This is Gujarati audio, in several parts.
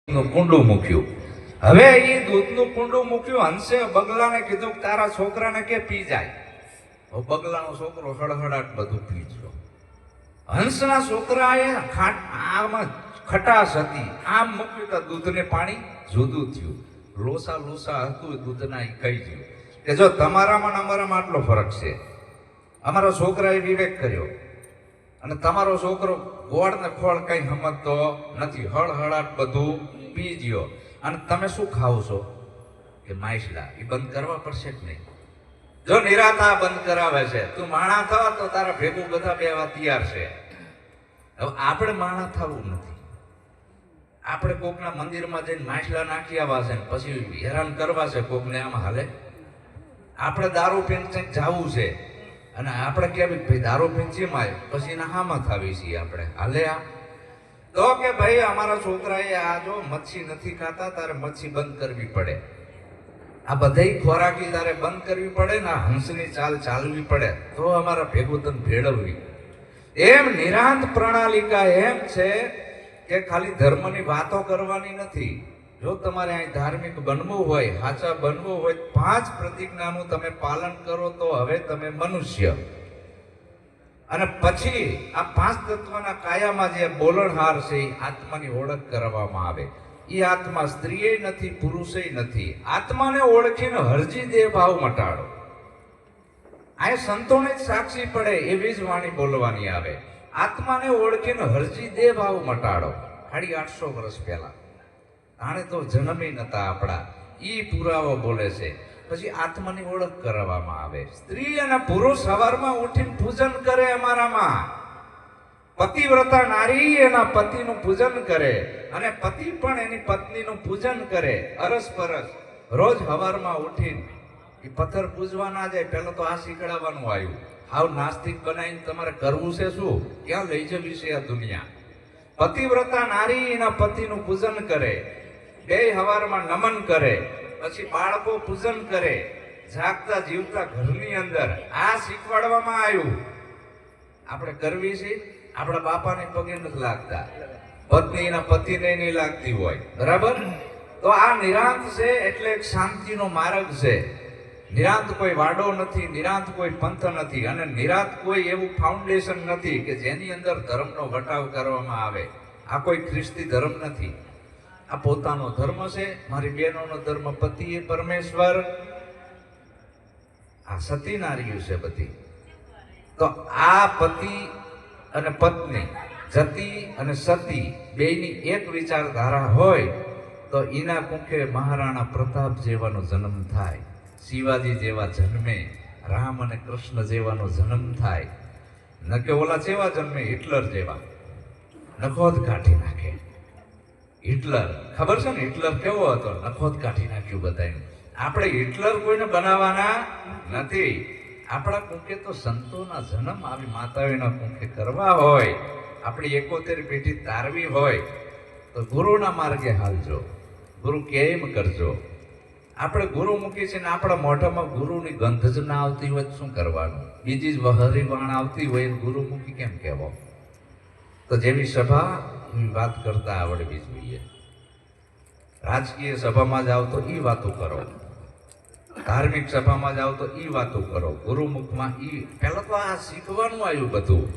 નું કુંડું મૂક્યું. હવે એ દૂધનું કુંડું મૂક્યું. હંસે બગલાને કીધું તારા છોકરાને કે પી જાય. હવે બગલાનો છોકરો હળહળાટ બધું પી ગયો. હંસના છોકરાએ આમાં ખટાશ હતી, આમ મૂક્યું તો દૂધને પાણી જુદું થયું. લોસા લોસા હતું દૂધના એ કહી ગયું કે જો તમારામાં અમારામાં આટલો ફરક છે. અમારા છોકરાએ વિવેક કર્યો અને તમારો છોકરો ગોળ ને ખોળ કઈ સમજતો નથી, હળહળાટ બધું પી ગયો. અને તમે શું ખાવ છો કે માછલા? એ બંધ કરવા પડશે કે નહીં? જો નિરાતા બંધ કરાવે છે, તું માણા થા તો તારા ભેગું બધા બેવા તૈયાર છે. હવે આપણે માણા થવું નથી. આપણે કોકના મંદિરમાં જઈને માછલા નાખી આવવા છે પછી હેરાન કરવા છે કોકને. આમ હાલે? આપણે દારૂ પીને જવું છે અને આપણે કેવી ભાઈ દારૂ પીંચીમાં પછી એના હામાં થાવી છીએ આપણે. હાલે આ તો કે ભાઈ અમારા છોકરાએ આ જો મચ્છી નથી ખાતા, તારે મચ્છી બંધ કરવી પડે. આ બધાય ખોરાકી તારે બંધ કરવી પડે ને હંસની ચાલ ચાલવી પડે તો અમારા ભેગું તને ભેળવવી. એમ નિરાંત પ્રણાલિકા એમ છે કે ખાલી ધર્મની વાતો કરવાની નથી. જો તમારે અહીં ધાર્મિક બનવું હોય, સાચા બનવું હોય, 5 પ્રતિજ્ઞાનું તમે પાલન કરો તો હવે તમે મનુષ્ય. અને પછી આ 5 તત્વના કાયામાં જે બોલણહાર છે એ આત્માની ઓળખ કરવામાં આવે. એ આત્મા સ્ત્રીએ નથી, પુરુષે નથી. આત્માને ઓળખીને હરજી દેહ ભાવ મટાડો. આ સંતોને જ સાક્ષી પડે એવી જ વાણી બોલવાની આવે. આત્માને ઓળખીને હરજી દેહ ભાવ મટાડો. 850 વર્ષ પહેલા આને તો જન્મી નતા આપણા, ઈ પુરાવો બોલે છે. પછી આત્માની ઓળખ કરવામાં આવે. સ્ત્રી અને પુરુષ સવારમાં ઉઠીને પૂજન કરે. અમારામાં પતિવ્રતા નારી એના પતિનું પૂજન કરે અને પતિ પણ એની પત્નીનું પૂજન કરે. અરસપરસ રોજ સવારમાં ઉઠીને એ પથ્થર પૂજવા ના જાય. પેલા તો આ શીખડાવવાનું આવ્યું. હાવ નાસ્તિક બનાવીને તમારે કરવું છે શું? ક્યાં લઈ જવી છે આ દુનિયા? પતિવ્રતા નારી એના પતિનું પૂજન કરે, બે સવારમાં નમન કરે, પછી બાળકો પૂજન કરે, જાગતા જીવતા ઘરની અંદર. આ શીખવાડવામાં આવ્યું. આપણે કરવી છે. આપણા બાપાને પગે નથી લાગતા, પત્ની એના પતિને નહીં લાગતી હોય, બરાબર? તો આ નિરાંત છે એટલે એક શાંતિનો માર્ગ છે. નિરાંત કોઈ વાડો નથી, નિરાંત કોઈ પંથ નથી અને નિરાંત કોઈ એવું ફાઉન્ડેશન નથી કે જેની અંદર ધર્મનો વટાવ કરવામાં આવે. આ કોઈ ખ્રિસ્તી ધર્મ નથી. આ પોતાનો ધર્મ છે. મારી બહેનોનો ધર્મ પતિ એ પરમેશ્વર, આ સતી નારીઓ છે બધી. તો આ પતિ અને પત્ની, જતી અને સતી બેયની એક વિચારધારા હોય તો એના કુંખે મહારાણા પ્રતાપ જેવાનો જન્મ થાય, શિવાજી જેવા જન્મે, રામ અને કૃષ્ણ જેવાનો જન્મ થાય. ન કે ઓલા જેવા જન્મે હિટલર જેવા, નખોદ કાઢી નાખે. હિટલર ખબર છે ને? હિટલર કેવો હતો? નખોદ કાઢી નાખ્યું બધાને. આપણે હિટલર કોઈને બનાવવાના નથી. આપણા કુંખે તો સંતોના જન્મ આવી માતાઓના કુંખે કરવા હોય, આપણી 71 પેઢી તારવી હોય તો ગુરુના માર્ગે હાલજો, ગુરુ કેમ કરજો. આપણે ગુરુ મૂકી છે ને આપણા મોઢામાં ગુરુની ગંધ જ ના આવતી હોય શું કરવાનું? બીજી જ વહરી વાણ આવતી હોય ગુરુ મૂકી કેમ કહેવો? તો જેવી સભા વાત કરતા આવડવી જોઈએ. રાજકીય સભામાં જાઓ તો ઈ વાતો કરો, ધાર્મિક સભામાં જાઓ તો ઈ વાતો કરો. ગુરુમુખમાં ઈ પહેલા તો આ શીખવાનું આવ્યું બધું.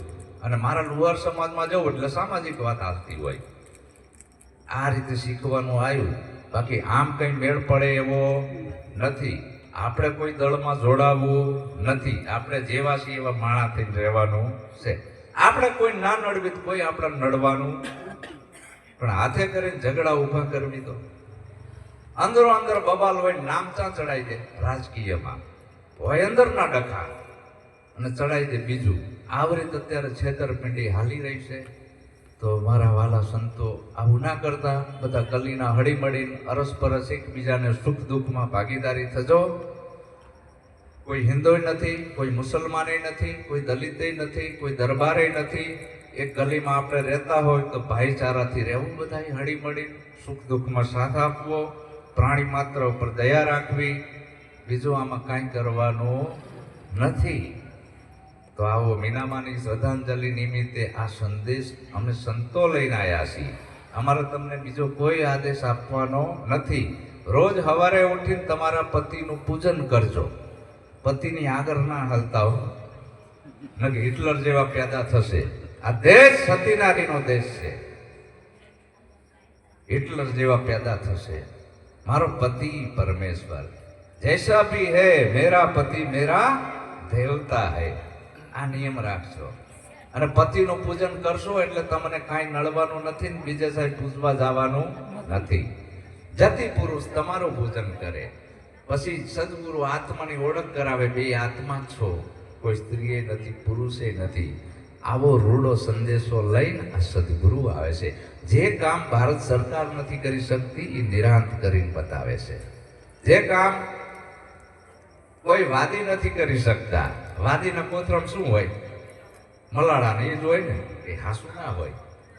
અને મારા લુહાર સમાજમાં જવું એટલે સામાજિક વાત આવતી હોય. આ રીતે શીખવાનું આવ્યું. બાકી આમ કઈ મેળ પડે એવો નથી. આપણે કોઈ દળમાં જોડાવવું નથી. આપણે જેવા છીએ એવા માણા થઈને રહેવાનું છે. આપણે કોઈ ના નડવી તો કોઈ આપણે નડવાનું, પણ હાથે કરીને ઝઘડા ઊભા કરવી તો અંદરો અંદર બબાલ હોય, નામ ચા ચડાઈ દે. રાજકીયમાં હોય અંદર ના ડખા અને ચડાઈ દે બીજું. આવી રીતે અત્યારે છેતરપિંડી હાલી રહી છે. તો મારા વાલા સંતો આવું ના કરતા, બધા કલીના હળી મળીને અરસપરસ એકબીજાને સુખ દુઃખમાં ભાગીદારી થજો. કોઈ હિન્દુય નથી, કોઈ મુસલમાને નથી, કોઈ દલિતે નથી, કોઈ દરબારે નથી. એક ગલીમાં આપણે રહેતા હોય તો ભાઈચારાથી રહેવું, બધાય હળી મળીને સુખ દુઃખમાં સાથ આપવો, પ્રાણી માત્ર ઉપર દયા રાખવી. બીજું આમાં કાંઈ કરવાનું નથી. તો આવો મીનામાની શ્રદ્ધાંજલિ નિમિત્તે આ સંદેશ અમે સંતો લઈને આવ્યા છીએ. અમારે તમને બીજો કોઈ આદેશ આપવાનો નથી. રોજ સવારે ઉઠીને તમારા પતિનું પૂજન કરજો. પતિની આગળ ના હાલતા હો, નકે હિટલર જેવા પેદા થશે. આ દેશ સતીનારીનો દેશ છે. હિટલર જેવા પેદા થશે. મારો પતિ પરમેશ્વર જૈસા ભી હે, મેરા પતિ મેરા દેવતા હે. આ નિયમ રાખજો અને પતિનું પૂજન કરશો એટલે તમને કાંઈ નડવાનું નથી ને બીજે સાહેબ પૂજવા જવાનું નથી. જતી પુરુષ તમારું પૂજન કરે, પછી સદગુરુ આત્માની ઓળખ કરાવે. બે આત્મા છો, કોઈ સ્ત્રીએ નથી, પુરુષે નથી. આવો રૂડો સંદેશો લઈને આ સદગુરુ આવે છે. જે કામ ભારત સરકાર નથી કરી શકતી એ નિરાંત કરીને બતાવે છે. જે કામ કોઈ વાદી નથી કરી શકતા, વાદીના કોથરમ શું હોય? મલાડા ને એ જ હોય ને, એ હાસુ ના હોય.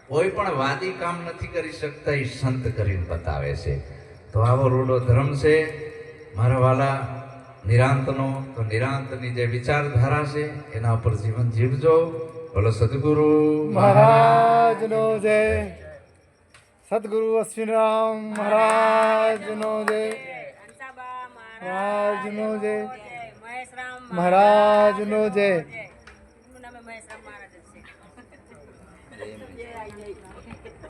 કોઈ પણ વાદી કામ નથી કરી શકતા, એ સંત કરીને બતાવે છે. તો આવો રૂડો ધર્મ છે મારા વાલા નિરાંતનો. તો નિરાંતની જે વિચારધારા છે એના ઉપર જીવન જીવજો. બોલો સદગુરુ મહારાજનો જય. સદગુરુ અશ્વિનરામ મહારાજનો જય. મહારાજનો જય. મહારાજનો જય.